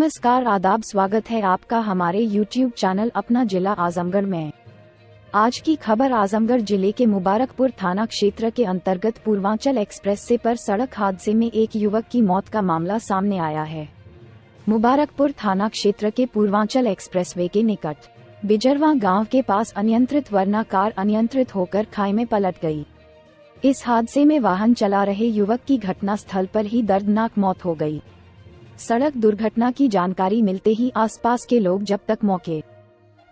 नमस्कार आदाब, स्वागत है आपका हमारे YouTube चैनल अपना जिला आजमगढ़ में। आज की खबर आजमगढ़ जिले के मुबारकपुर थाना क्षेत्र के अंतर्गत पूर्वांचल एक्सप्रेस से पर सड़क हादसे में एक युवक की मौत का मामला सामने आया है। मुबारकपुर थाना क्षेत्र के पूर्वांचल एक्सप्रेसवे के निकट बिजरवा गांव के पास अनियंत्रित वरना कार अनियंत्रित होकर खाई में पलट गई। इस हादसे में वाहन चला रहे युवक की घटनास्थल पर ही दर्दनाक मौत हो गई। सड़क दुर्घटना की जानकारी मिलते ही आसपास के लोग जब तक मौके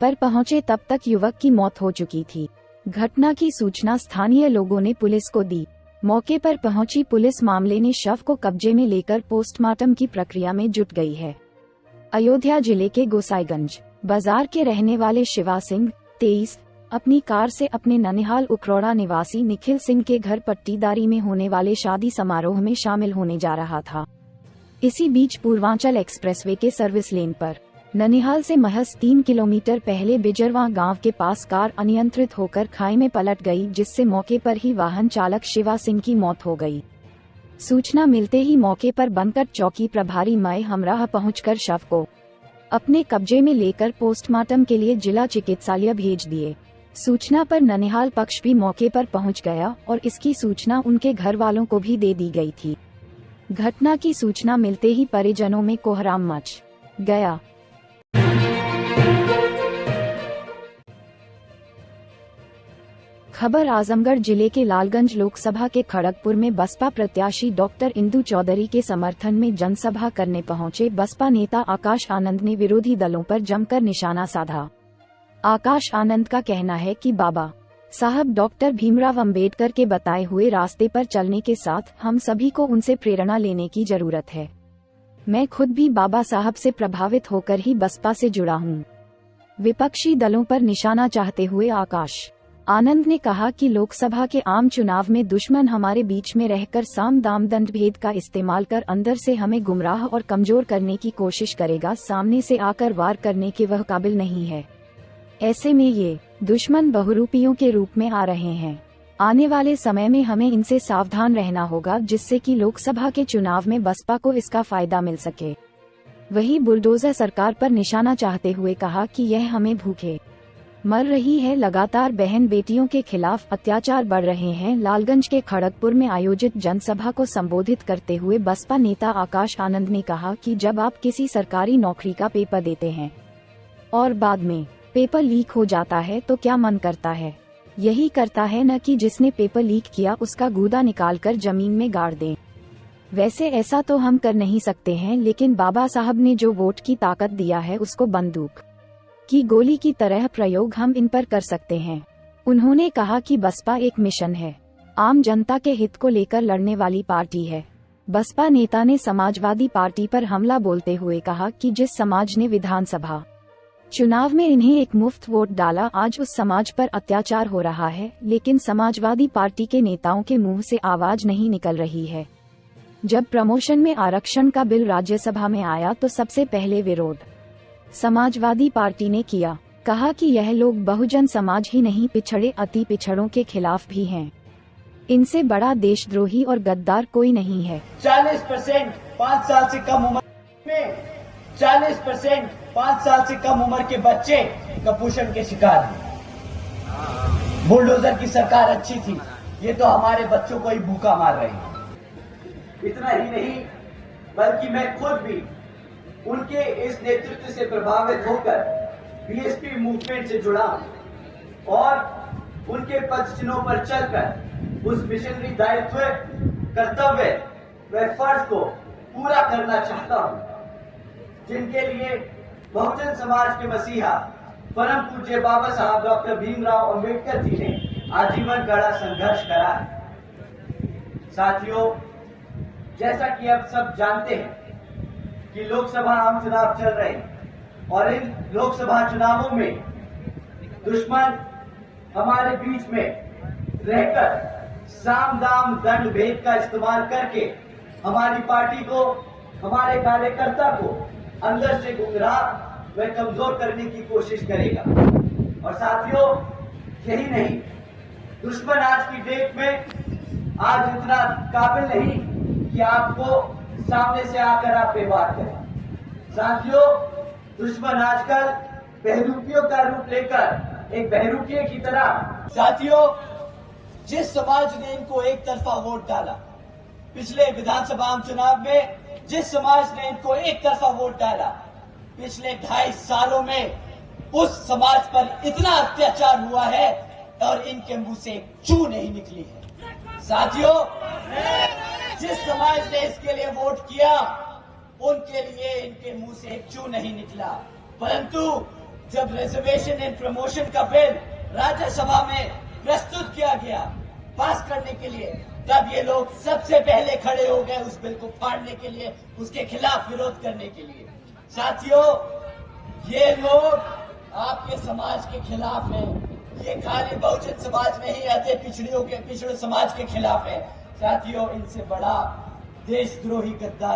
पर पहुंचे तब तक युवक की मौत हो चुकी थी। घटना की सूचना स्थानीय लोगों ने पुलिस को दी। मौके पर पहुंची पुलिस मामले ने शव को कब्जे में लेकर पोस्टमार्टम की प्रक्रिया में जुट गई है। अयोध्या जिले के गोसाईगंज बाजार के रहने वाले शिवा सिंह 23 अपनी कार से अपने ननिहाल उखरौड़ा निवासी निखिल सिंह के घर पट्टीदारी में होने वाले शादी समारोह में शामिल होने जा रहा था। इसी बीच पूर्वांचल एक्सप्रेसवे के सर्विस लेन पर ननिहाल से महज 3 किलोमीटर पहले बिजरवा गांव के पास कार अनियंत्रित होकर खाई में पलट गई, जिससे मौके पर ही वाहन चालक शिवा सिंह की मौत हो गई। सूचना मिलते ही मौके पर बनकट चौकी प्रभारी मय हमराह पहुंचकर शव को अपने कब्जे में लेकर पोस्टमार्टम के लिए जिला चिकित्सालय भेज दिए। सूचना पर ननिहाल पक्ष भी मौके पर पहुंच गया और इसकी सूचना उनके घर वालों को भी दे दी गई थी। घटना की सूचना मिलते ही परिजनों में कोहराम मच गया। खबर आजमगढ़ जिले के लालगंज लोकसभा के खड़गपुर में बसपा प्रत्याशी डॉक्टर इंदु चौधरी के समर्थन में जनसभा करने पहुंचे बसपा नेता आकाश आनंद ने विरोधी दलों पर जमकर निशाना साधा। आकाश आनंद का कहना है कि बाबा साहब डॉक्टर भीमराव अंबेडकर के बताए हुए रास्ते पर चलने के साथ हम सभी को उनसे प्रेरणा लेने की जरूरत है। मैं खुद भी बाबा साहब से प्रभावित होकर ही बसपा से जुड़ा हूं। विपक्षी दलों पर निशाना चाहते हुए आकाश आनंद ने कहा कि लोकसभा के आम चुनाव में दुश्मन हमारे बीच में रहकर साम दाम दंड भेद का इस्तेमाल कर अंदर से हमें गुमराह और कमजोर करने की कोशिश करेगा। सामने से आकर वार करने के वह काबिल नहीं है। ऐसे में ये दुश्मन बहुरूपियों के रूप में आ रहे हैं। आने वाले समय में हमें इनसे सावधान रहना होगा, जिससे कि लोकसभा के चुनाव में बसपा को इसका फायदा मिल सके। वही बुलडोजर सरकार पर निशाना चाहते हुए कहा कि यह हमें भूखे मर रही है। लगातार बहन बेटियों के खिलाफ अत्याचार बढ़ रहे हैं। लालगंज के खड़गपुर में आयोजित जनसभा को संबोधित करते हुए बसपा नेता आकाश आनंद ने कहा कि जब आप किसी सरकारी नौकरी का पेपर देते हैं और बाद में पेपर लीक हो जाता है तो क्या मन करता है? यही करता है न कि जिसने पेपर लीक किया उसका गूदा निकालकर जमीन में गाड़ दें। वैसे ऐसा तो हम कर नहीं सकते हैं, लेकिन बाबा साहब ने जो वोट की ताकत दिया है उसको बंदूक की गोली की तरह प्रयोग हम इन पर कर सकते हैं। उन्होंने कहा कि बसपा एक मिशन है, आम जनता के हित को लेकर लड़ने वाली पार्टी है। बसपा नेता ने समाजवादी पार्टी पर हमला बोलते हुए कहा कि जिस समाज ने विधानसभा चुनाव में इन्हें एक मुफ्त वोट डाला, आज उस समाज पर अत्याचार हो रहा है, लेकिन समाजवादी पार्टी के नेताओं के मुंह से आवाज नहीं निकल रही है। जब प्रमोशन में आरक्षण का बिल राज्यसभा में आया तो सबसे पहले विरोध समाजवादी पार्टी ने किया। कहा कि यह लोग बहुजन समाज ही नहीं, पिछड़े अति पिछड़ों के खिलाफ भी हैं। इनसे बड़ा देशद्रोही और गद्दार कोई नहीं है। 40% 5 साल से कम उम्र में 40% 5 साल से कम उम्र के बच्चे कुपोषण के शिकार हैं। बुलडोजर की सरकार अच्छी थी, ये तो हमारे बच्चों को ही भूखा मार रही है। इतना ही नहीं, बल्कि मैं खुद भी उनके इस नेतृत्व से प्रभावित होकर बीएसपी मूवमेंट से जुड़ा और उनके पद चिन्हों पर चलकर उस मिशनरी दायित्व, कर्तव्य व फर्ज को पूरा करना चाहता हूं, जिनके लिए बहुजन समाज के मसीहा परम पूज्य बाबा साहब डॉक्टर भीमराव अंबेडकर जी ने आजीवन कड़ा संघर्ष करा है। साथियों, जैसा कि आप सब जानते हैं कि लोकसभा आम चुनाव चल रहे हैं और इन लोकसभा चुनावों में दुश्मन हमारे बीच में रहकर साम दाम दंड भेद का इस्तेमाल करके हमारी पार्टी को, हमारे कार्यकर्ता को अंदर से गुमराह व कमजोर करने की कोशिश करेगा। और साथियों, यही नहीं, दुश्मन आज की डेट में आज इतना काबिल नहीं कि आपको सामने से आकर आप पे वार करें। साथियों, दुश्मन आजकल बहरूपियों का रूप लेकर एक बहरूपिये की तरह, साथियों, जिस समाज ने इनको एक तरफा वोट डाला, पिछले विधानसभा चुनाव में जिस समाज ने इनको एक तरफा वोट डाला, पिछले 2.5 सालों में उस समाज पर इतना अत्याचार हुआ है और इनके मुंह से एक चू नहीं निकली है। साथियों, जिस समाज ने इसके लिए वोट किया, उनके लिए इनके मुंह से एक चू नहीं निकला। परंतु जब रिजर्वेशन एंड प्रमोशन का बिल राज्यसभा में प्रस्तुत किया गया पास करने के लिए, तब ये लोग सबसे पहले खड़े हो गए उस बिल को फाड़ने के लिए, उसके खिलाफ विरोध करने के लिए। साथियों, ये लोग आपके समाज के खिलाफ हैं। ये खाली बहुजन समाज नहीं रहते, पिछड़े समाज के खिलाफ है। साथियों, इनसे बड़ा देशद्रोही गद्दार